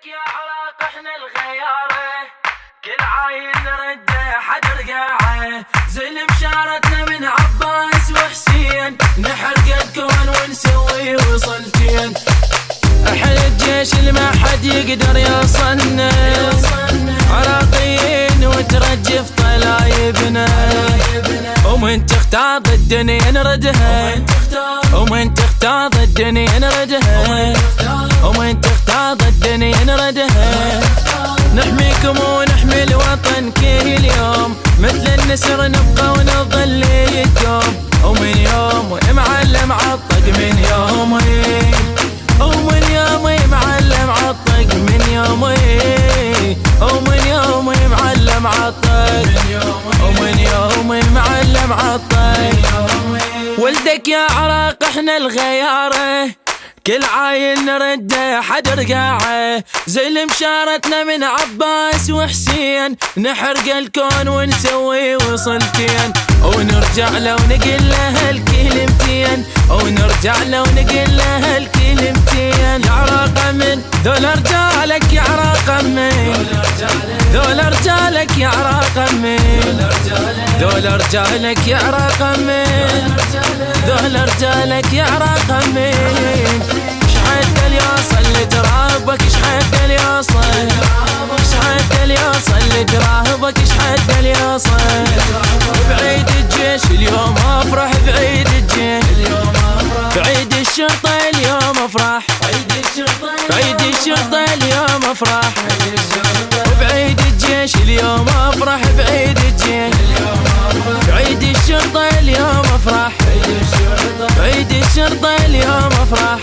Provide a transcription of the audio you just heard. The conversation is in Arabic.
ولدك يا عراق احنا الغياره، كل عايل نرده حد رقاعه، زلم شارتنا من عباس وحسين، نحرق الكون ونسوي وصلتين. احنا الجيش اللي ما حد يقدر يوصلنا، عراقيين وترجف طلايبنا، ومن تختار الدنيا نردها، ومن تختار الدنيا نردها، ومن تختار الدنيا نردها. نحميكم ونحمي الوطن كل يوم، مثل النسر نبقى ونظل يدوم، ومن يوم معلم عالطق من يومي، ومن يومي معلم عالطق من يومي، ومن يومي معلم عالطق، ومن يومي معلم عالطق. ولدك يا عراق احنا الغياره، كل عايل نرده حد رقاعه، زلم شارتنا من عباس وحسين، نحرق الكون ونسوي وصلتين، ونرجع لو نقل له الكلمتين، ونرجع لو نقل له الكلمتين. يا عراق من ذول رجالك، يا عراق من ذول رجالك، يا عراق من ذول رجالك، يا عراق من ذول رجالك، يا عراق من. شحد اليوصل لترابك، شحد اليوصل، شحد اليوصل لترابك، شحد اليوصل. بعيد الجيش اليوم افرح، بعيد الجيش بعيد الشرطة اليوم افرح، بعيد الشرطة اليوم افرح، بعيد الجيش اليوم افرح، بعيد الجيش بعيد الشرطة اليوم افرح، بعيد الشرطة اليوم افرح.